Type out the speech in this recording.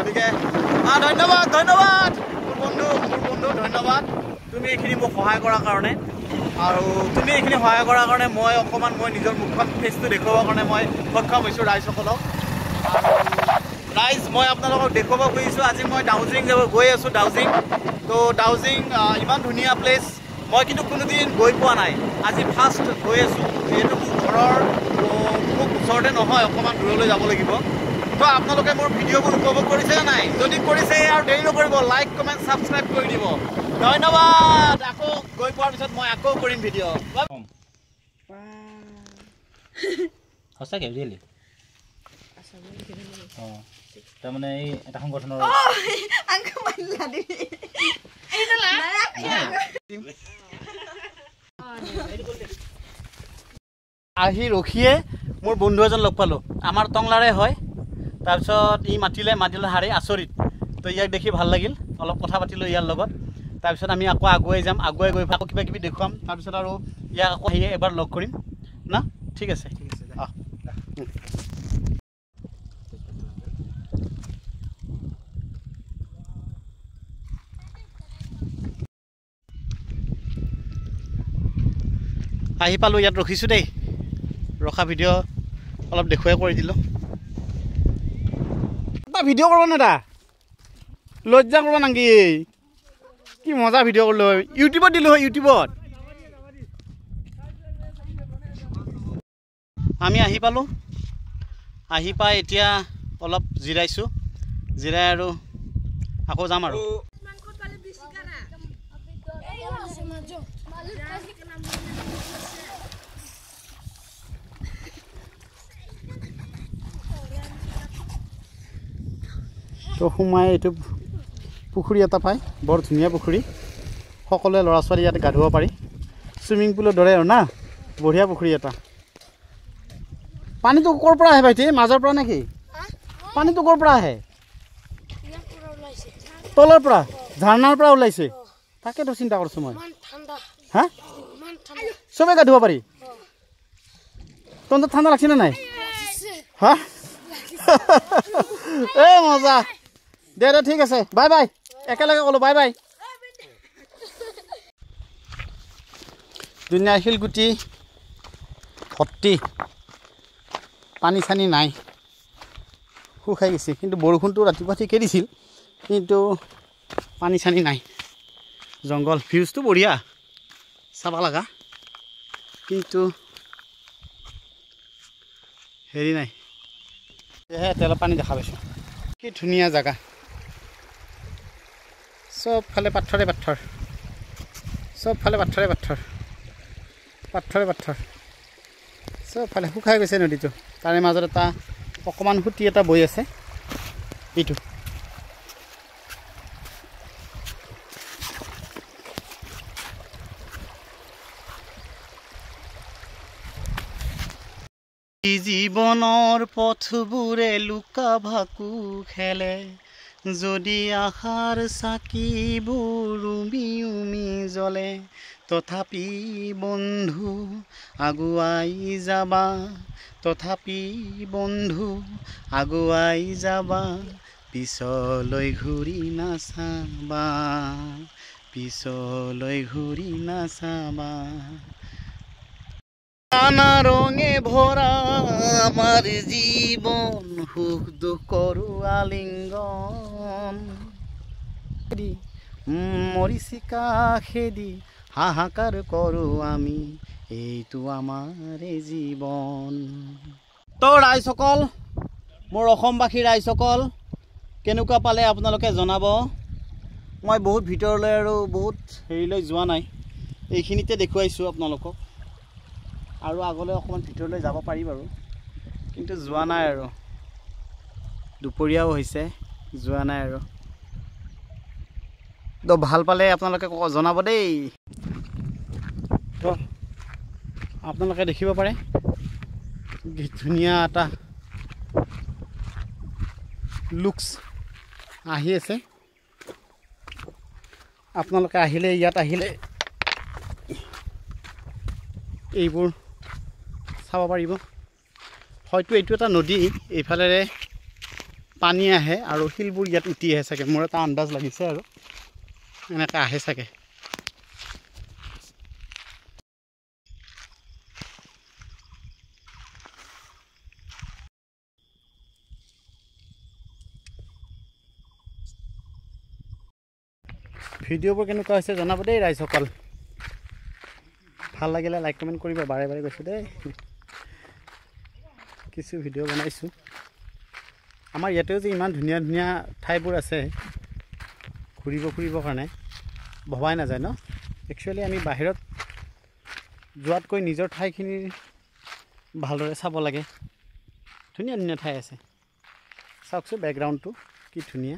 গতিকে ধন্যবাদ ধন্যবাদ মোৰ বন্ধু ধন্যবাদ তুমি এইখিনি মোক সহায় কৰাৰ কাৰণে আৰু তুমি এইখিনি সহায় কৰাৰ কাৰণে মই অকণমান মই নিজৰ মুখখন ফেচটো দেখুৱাবৰ কাৰণে মই সক্ষম হৈছোঁ ৰাইজসকলক ৰাইজ মই আপোনালোকক দেখুৱাব খুজিছোঁ আজি মই ডাউজিং গৈ আছোঁ ডাউজিং তো ডাউজিং ইমান ধুনীয়া প্লেচ মই কিন্তু কোনোদিন গৈ পোৱা নাই আজি ফাৰ্ষ্ট গৈ আছোঁ যিহেতু মোৰ ঘৰৰ খুব ওচৰতে নহয় অকণমান দূৰলৈ যাব লাগিব তো আপোনালোকে মোৰ ভিডিঅ'বোৰ উপভোগ কৰিছে নাই যদি কৰিছে আৰু দেৰি নকৰিব লাইক কমেণ্ট ছাবস্ক্ৰাইব কৰি দিব ধন্যবাদ আকৌ গৈ পোৱাৰ পিছত মই আকৌ কৰিম ভিডিঅ' সঁচাকৈ ৰিয়েলি অঁ তাৰমানে এই এটা সংগঠনৰ আহি ৰখিয়ে মোৰ বন্ধু এজন লগ পালোঁ আমাৰ টংলাৰে হয় তাৰপিছত ই মাতিলে হাৰে আচৰিত তো ইয়াক দেখি ভাল লাগিল অলপ কথা পাতিলোঁ ইয়াৰ লগত তাৰপিছত আমি আকৌ আগুৱাই যাম আগুৱাই গৈ আকৌ কিবা কিবি দেখুৱাম তাৰপিছত আৰু ইয়াক আকৌ আহিয়ে এবাৰ লগ কৰিম না ঠিক আছে অঁ আহি পালোঁ ইয়াত ৰখিছোঁ দেই ৰখা ভিডিঅ' অলপ দেখুৱাই কৰি দিলোঁ এটা ভিডিঅ' কৰিব নে এটা লজ্জা কৰিব নাকি কি মজা ভিডিঅ' কৰিলোঁ হয় ইউটিউবত দিলোঁ হয় ইউটিউবত আমি আহি পালোঁ আহি পাই এতিয়া অলপ জিৰাইছোঁ জিৰাই আৰু আকৌ যাম আৰু তো সোমাই এইটো পুখুৰী এটা পায় বৰ ধুনীয়া পুখুৰী সকলোৱে ল'ৰা ছোৱালী ইয়াত গা ধুব পাৰি চুইমিং পুলৰ দৰে আৰু না বঢ়িয়া পুখুৰী এটা পানীটো ক'ৰ পৰা আহে ভাইটি মাজৰ পৰা নেকি পানীটো ক'ৰ পৰা আহে তলৰ পৰা ঝাৰণাৰ পৰা ওলাইছে তাকেতো চিন্তা কৰিছোঁ মই হা চবে গা ধুব পাৰি তহঁতৰ ঠাণ্ডা লাগছে নে নাই হা এই মজা দে দে ঠিক আছে বাই বাই একেলগে ক'লোঁ বাই বাই ধুনীয়া শিলগুটি ভৰ্তি পানী চানী নাই শুকাই গৈছে কিন্তু বৰষুণটো ৰাতিপুৱা ঠিকেই দিছিল কিন্তু পানী চানী নাই জংঘল ভিউজটো বঢ়িয়া চাব লগা কিন্তু হেৰি নাই এহে তেলৰ পানী দেখা পাইছোঁ কি ধুনীয়া জেগা চবফালে পাথৰে পাথৰ চবফালে পাথৰে পাথৰ পাথৰে পাথৰ চবফালে শুকাই গৈছে নদীটো তাৰে মাজত এটা অকণমান সুঁতি এটা বৈ আছে এইটো জীৱনৰ পথবোৰে লুকা ভাকু খেলে যদি আশাৰ চাকিবোৰ উমি উমি জ্বলে তথাপি বন্ধু আগুৱাই যাবা তথাপি বন্ধু আগুৱাই যাবা পিছলৈ ঘূৰি নাচাবা পিছলৈ ঘূৰি নাচাবা নানা ৰঙে ভৰা আমাৰ জীৱন সুখ দুখৰ আলিংগন মৰিচিকা খেদি হাহাকাৰ কৰোঁ আমি এইটো আমাৰ জীৱন তো ৰাইজসকল মোৰ অসমবাসী ৰাইজসকল কেনেকুৱা পালে আপোনালোকে জনাব মই বহুত ভিতৰলৈ আৰু বহুত হেৰিলৈ যোৱা নাই এইখিনিতে দেখুৱাইছোঁ আপোনালোকক আৰু আগলৈ অকণমান ভিতৰলৈ যাব পাৰি বাৰু কিন্তু যোৱা নাই আৰু দুপৰীয়াও হৈছে যোৱা নাই আৰু তো ভাল পালে আপোনালোকে জনাব দেই তো আপোনালোকে দেখিব পাৰে ধুনীয়া এটা লুকছ আহি আছে আপোনালোকে আহিলে ইয়াত আহিলে এইবোৰ চাব পাৰিব হয়তো এইটো এটা নদী এইফালেৰে পানী আহে আৰু শিলবোৰ ইয়াত উঠি আহে চাগে মোৰ এটা আন্দাজ লাগিছে আৰু এনেকৈ আহে চাগে ভিডিঅ'বোৰ কেনেকুৱা হৈছে জনাব দেই ৰাইজসকল ভাল লাগিলে লাইক কমেণ্ট কৰিবা বাৰে বাৰে কৈছোঁ দেই কিছু ভিডিঅ' বনাইছোঁ আমাৰ ইয়াতেও যে ইমান ধুনীয়া ধুনীয়া ঠাইবোৰ আছে ঘূৰিবৰ কাৰণে ভবাই নাযায় ন একচুৱেলি আমি বাহিৰত যোৱাতকৈ নিজৰ ঠাইখিনি ভালদৰে চাব লাগে ধুনীয়া ধুনীয়া ঠাই আছে চাওকচোন বেকগ্ৰাউণ্ডটো কি ধুনীয়া